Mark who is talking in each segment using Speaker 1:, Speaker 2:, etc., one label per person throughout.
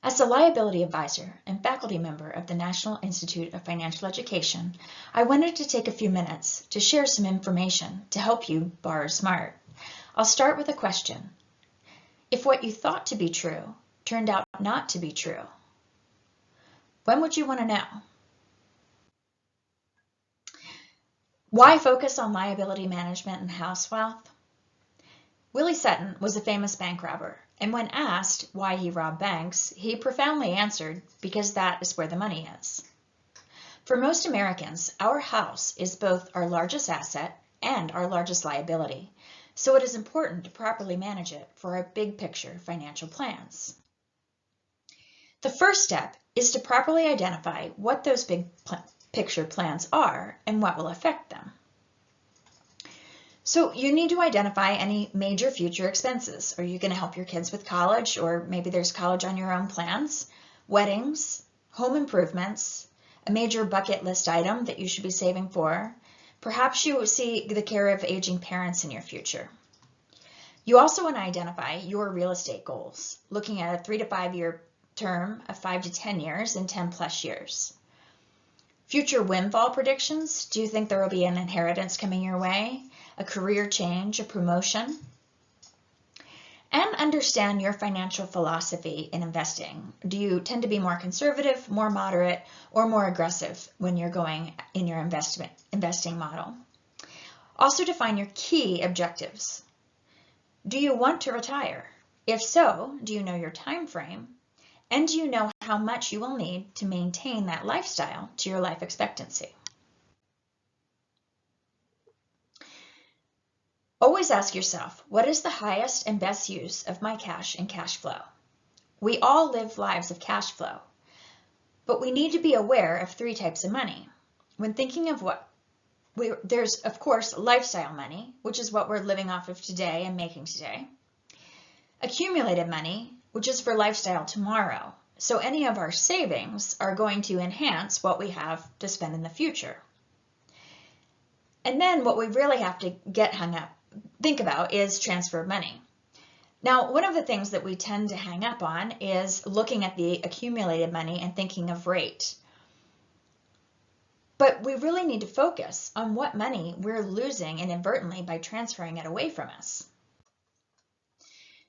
Speaker 1: As a liability advisor and faculty member of the National Institute of Financial Education, I wanted to take a few minutes to share some information to help you borrow smart. I'll start with a question. If what you thought to be true turned out not to be true, when would you want to know? Why focus on liability management and house wealth? Willie Sutton was a famous bank robber, and when asked why he robbed banks, he profoundly answered, because that is where the money is. For most Americans, our house is both our largest asset and our largest liability, so it is important to properly manage it for our big picture financial plans. The first step is to properly identify what those big picture plans are and what will affect them. So you need to identify any major future expenses. Are you going to help your kids with college, or maybe there's college on your own plans, weddings, home improvements, a major bucket list item that you should be saving for. Perhaps you see the care of aging parents in your future. You also want to identify your real estate goals, looking at a 3 to 5 year term of 5 to 10 years and 10 plus years. Future windfall predictions. Do you think there will be an inheritance coming your way, a career change, a promotion? And understand your financial philosophy in investing. Do you tend to be more conservative, more moderate, or more aggressive when you're going in your investing model? Also define your key objectives. Do you want to retire? If so, do you know your time frame? And do you know how much you will need to maintain that lifestyle to your life expectancy? Always ask yourself, what is the highest and best use of my cash and cash flow? We all live lives of cash flow, but we need to be aware of 3 types of money. When thinking of there's of course lifestyle money, which is what we're living off of today and making today. Accumulated money, which is for lifestyle tomorrow. So any of our savings are going to enhance what we have to spend in the future. And then what we really have to think about is transfer money. Now, one of the things that we tend to hang up on is looking at the accumulated money and thinking of rate. But we really need to focus on what money we're losing inadvertently by transferring it away from us.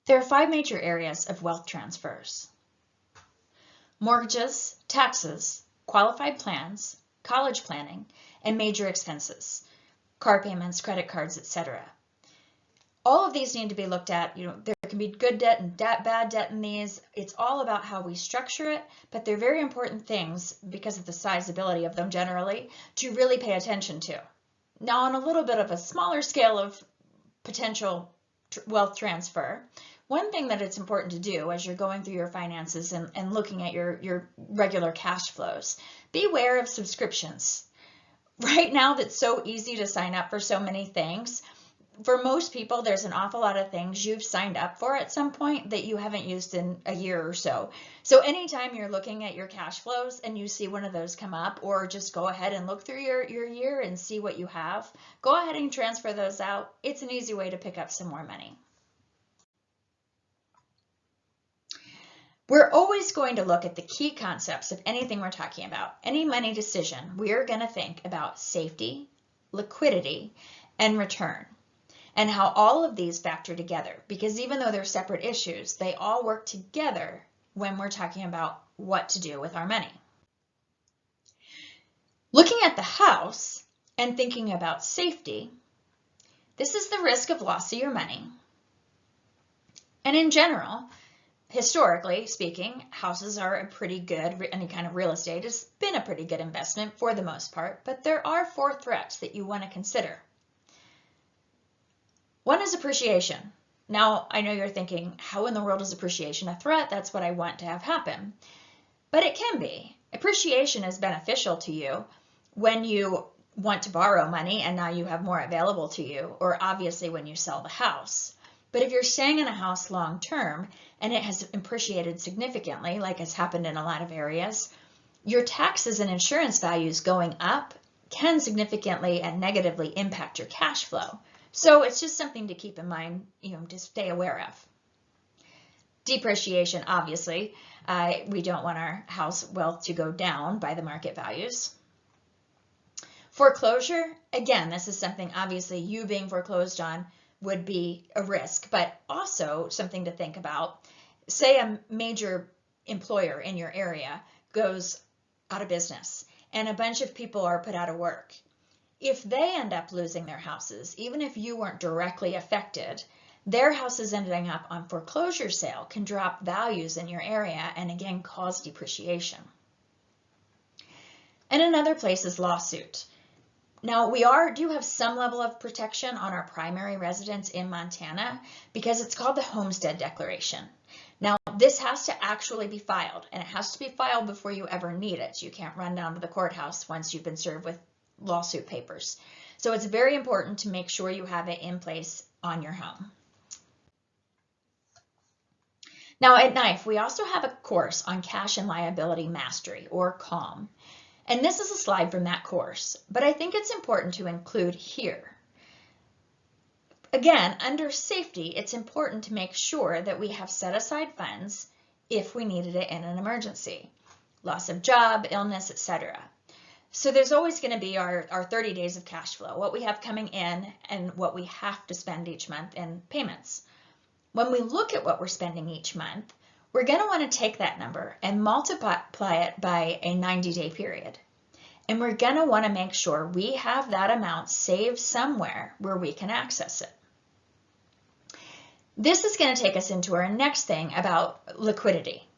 Speaker 1: There are 5 major areas of wealth transfers: mortgages, taxes, qualified plans, college planning, and major expenses, car payments, credit cards, etc. All of these need to be looked at. There can be good debt and bad debt in these. It's all about how we structure it, but they're very important things because of the sizability of them generally to really pay attention to. Now, on a little bit of a smaller scale of potential wealth transfer, one thing that it's important to do as you're going through your finances and looking at your regular cash flows, be aware of subscriptions. Right now, that's so easy to sign up for so many things. For most people, there's an awful lot of things you've signed up for at some point that you haven't used in a year or so. So anytime you're looking at your cash flows and you see one of those come up, or just go ahead and look through your year and see what you have, go ahead and transfer those out. It's an easy way to pick up some more money. We're always going to look at the key concepts of anything we're talking about. Any money decision, we are going to think about safety, liquidity, and return, and how all of these factor together, because even though they're separate issues, they all work together when we're talking about what to do with our money. Looking at the house and thinking about safety, this is the risk of loss of your money. And in general, historically speaking, houses are a pretty good, any kind of real estate has been a pretty good investment for the most part, but there are 4 threats that you want to consider. One is appreciation. Now, I know you're thinking, how in the world is appreciation a threat? That's what I want to have happen. But it can be. Appreciation is beneficial to you when you want to borrow money and now you have more available to you, or obviously when you sell the house. But if you're staying in a house long term and it has appreciated significantly, like has happened in a lot of areas, your taxes and insurance values going up can significantly and negatively impact your cash flow. So it's just something to keep in mind, to stay aware of. Depreciation, obviously. We don't want our house wealth to go down by the market values. Foreclosure, again, this is something obviously you being foreclosed on would be a risk, but also something to think about. Say a major employer in your area goes out of business and a bunch of people are put out of work. If they end up losing their houses, even if you weren't directly affected, their houses ending up on foreclosure sale can drop values in your area and again cause depreciation. And another place is lawsuit. Now, we do have some level of protection on our primary residence in Montana because it's called the Homestead Declaration. Now, this has to actually be filed, and it has to be filed before you ever need it. You can't run down to the courthouse once you've been served with lawsuit papers. So it's very important to make sure you have it in place on your home. Now, at KNIFE, we also have a course on Cash and Liability Mastery, or CALM. And this is a slide from that course, but I think it's important to include here. Again, under safety, it's important to make sure that we have set aside funds if we needed it in an emergency, loss of job, illness, etc. So there's always going to be our 30 days of cash flow, what we have coming in and what we have to spend each month in payments. When we look at what we're spending each month, we're going to want to take that number and multiply it by a 90-day period. And we're going to want to make sure we have that amount saved somewhere where we can access it. This is going to take us into our next thing about liquidity.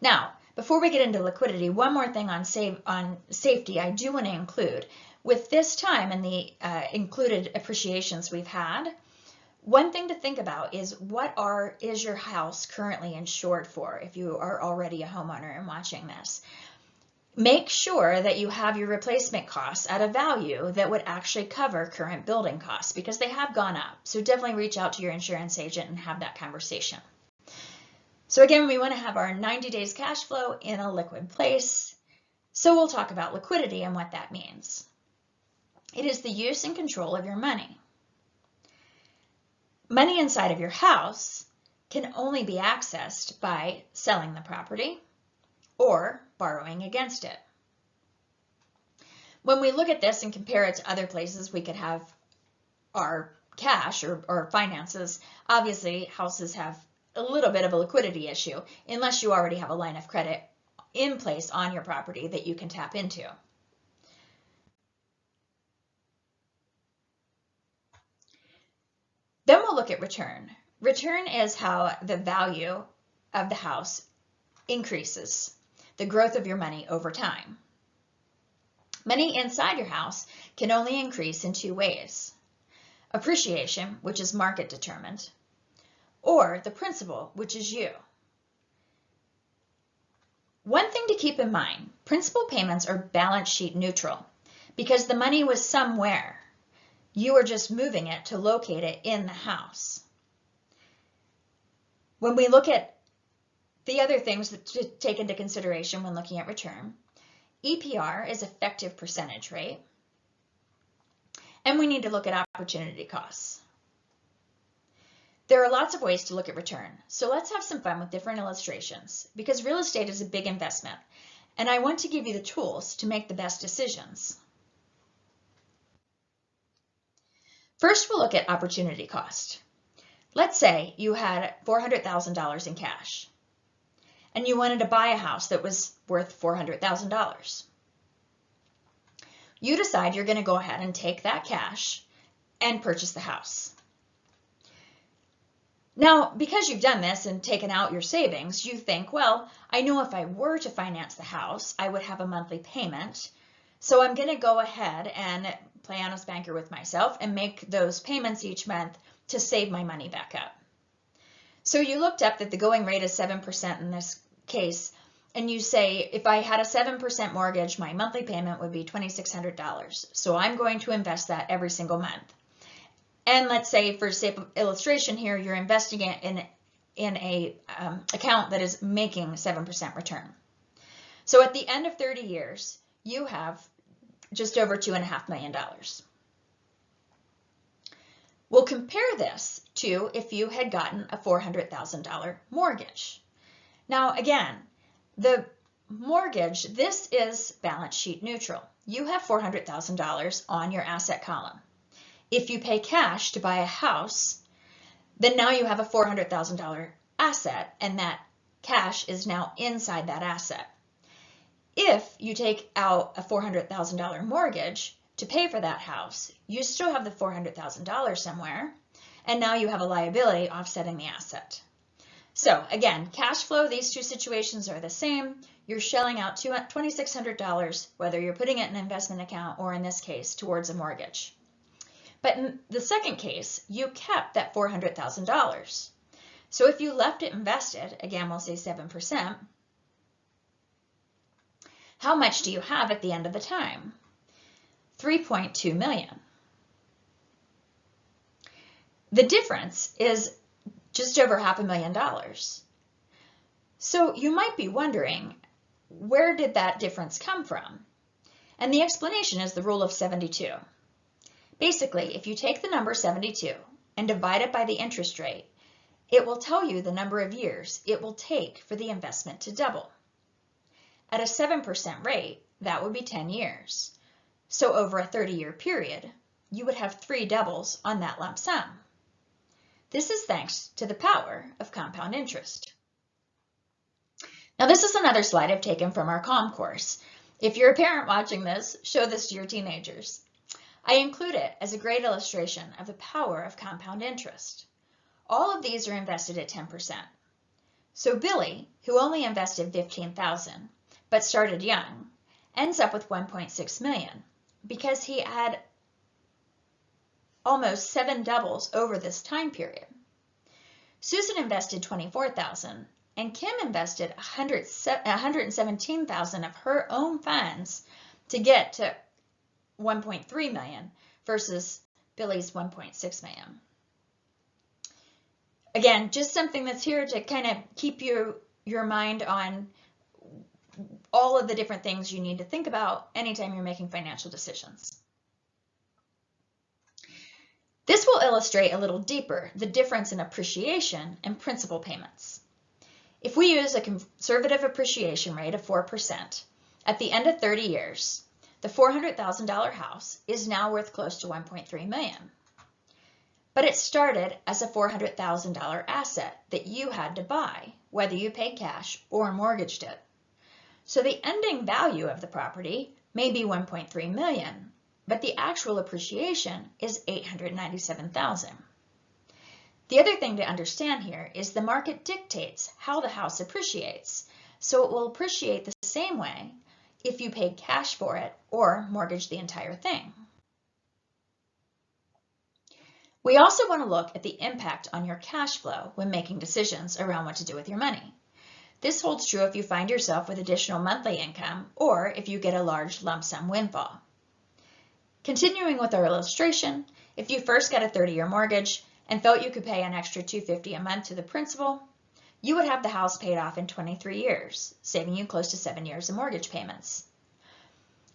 Speaker 1: Now, before we get into liquidity, one more thing on safety I do want to include. With this time and the included appreciations we've had, one thing to think about is is your house currently insured for if you are already a homeowner and watching this. Make sure that you have your replacement costs at a value that would actually cover current building costs because they have gone up. So definitely reach out to your insurance agent and have that conversation. So again, we want to have our 90 days cash flow in a liquid place. So we'll talk about liquidity and what that means. It is the use and control of your money. Money inside of your house can only be accessed by selling the property or borrowing against it. When we look at this and compare it to other places we could have our cash or finances, obviously houses have a little bit of a liquidity issue unless you already have a line of credit in place on your property that you can tap into. Then we'll look at return. Return is how the value of the house increases, the growth of your money over time. Money inside your house can only increase in two ways. Appreciation, which is market determined, or the principal, which is you. One thing to keep in mind, principal payments are balance sheet neutral because the money was somewhere. You are just moving it to locate it in the house. When we look at the other things to take into consideration when looking at return, EPR is effective percentage rate, and we need to look at opportunity costs. There are lots of ways to look at return, so let's have some fun with different illustrations because real estate is a big investment, and I want to give you the tools to make the best decisions. First, we'll look at opportunity cost. Let's say you had $400,000 in cash and you wanted to buy a house that was worth $400,000. You decide you're going to go ahead and take that cash and purchase the house. Now, because you've done this and taken out your savings, you think, well, I know if I were to finance the house, I would have a monthly payment. So I'm going to go ahead and play honest banker with myself and make those payments each month to save my money back up. So you looked up that the going rate is 7% in this case, and you say, if I had a 7% mortgage, my monthly payment would be $2,600. So I'm going to invest that every single month. And let's say, for sake of illustration here, you're investing it in a account that is making 7% return. So at the end of 30 years, you have just over $2.5 million. We'll compare this to if you had gotten a $400,000 mortgage. Now again, the mortgage, this is balance sheet neutral. You have $400,000 on your asset column. If you pay cash to buy a house, then now you have a $400,000 asset, and that cash is now inside that asset. If you take out a $400,000 mortgage to pay for that house, you still have the $400,000 somewhere, and now you have a liability offsetting the asset. So again, cash flow, these two situations are the same. You're shelling out $2,600, whether you're putting it in an investment account or in this case, towards a mortgage. But in the second case, you kept that $400,000. So if you left it invested, again, we'll say 7%, how much do you have at the end of the time? $3.2 million. The difference is just over $500,000. So you might be wondering, where did that difference come from? And the explanation is the rule of 72. Basically, if you take the number 72 and divide it by the interest rate, it will tell you the number of years it will take for the investment to double. At a 7% rate, that would be 10 years. So over a 30-year period, you would have 3 doubles on that lump sum. This is thanks to the power of compound interest. Now this is another slide I've taken from our COM course. If you're a parent watching this, show this to your teenagers. I include it as a great illustration of the power of compound interest. All of these are invested at 10%. So Billy, who only invested $15,000 but started young, ends up with $1.6 million because he had almost 7 doubles over this time period. Susan invested $24,000 and Kim invested $117,000 of her own funds to get to $1.3 million versus Billy's $1.6 million. Again, just something that's here to kind of keep your mind on all of the different things you need to think about anytime you're making financial decisions. This will illustrate a little deeper the difference in appreciation and principal payments. If we use a conservative appreciation rate of 4%, at the end of 30 years, the $400,000 house is now worth close to $1.3 million. But it started as a $400,000 asset that you had to buy, whether you paid cash or mortgaged it. So the ending value of the property may be $1.3 million, but the actual appreciation is $897,000. The other thing to understand here is the market dictates how the house appreciates, so it will appreciate the same way if you paid cash for it or mortgaged the entire thing. We also want to look at the impact on your cash flow when making decisions around what to do with your money. This holds true if you find yourself with additional monthly income or if you get a large lump sum windfall. Continuing with our illustration, if you first got a 30-year mortgage and felt you could pay an extra $250 a month to the principal, you would have the house paid off in 23 years, saving you close to 7 years of mortgage payments.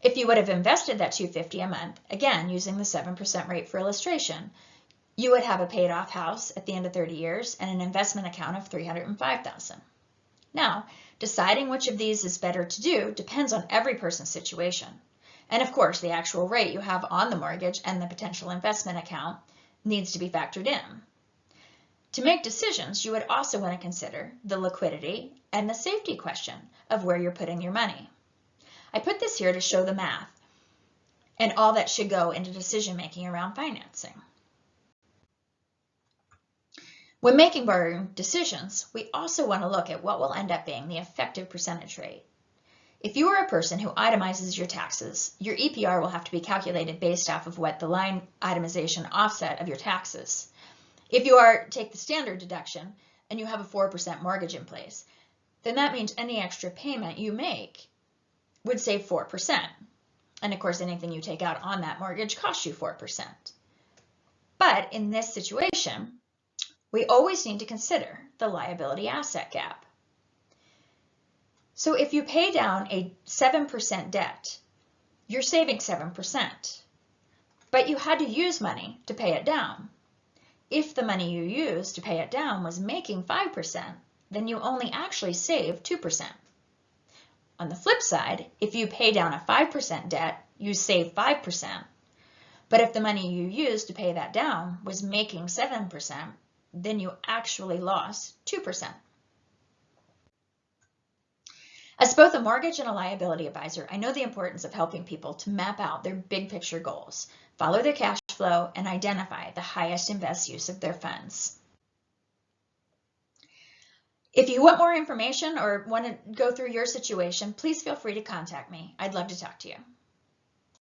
Speaker 1: If you would have invested that $250 a month, again using the 7% rate for illustration, you would have a paid off house at the end of 30 years and an investment account of $305,000. Now, deciding which of these is better to do depends on every person's situation. And of course, the actual rate you have on the mortgage and the potential investment account needs to be factored in. To make decisions, you would also want to consider the liquidity and the safety question of where you're putting your money. I put this here to show the math and all that should go into decision-making around financing. When making borrowing decisions, we also want to look at what will end up being the effective percentage rate. If you are a person who itemizes your taxes, your EPR will have to be calculated based off of what the line itemization offset of your taxes. If you take the standard deduction and you have a 4% mortgage in place, then that means any extra payment you make would save 4%. And of course, anything you take out on that mortgage costs you 4%. But in this situation, we always need to consider the liability asset gap. So if you pay down a 7% debt, you're saving 7%, but you had to use money to pay it down. If the money you used to pay it down was making 5%, then you only actually saved 2%. On the flip side, if you pay down a 5% debt, you save 5%. But if the money you used to pay that down was making 7%, then you actually lost 2%. As both a mortgage and a liability advisor, I know the importance of helping people to map out their big picture goals, follow their cash flow, and identify the highest and best use of their funds. If you want more information or want to go through your situation, please feel free to contact me. I'd love to talk to you.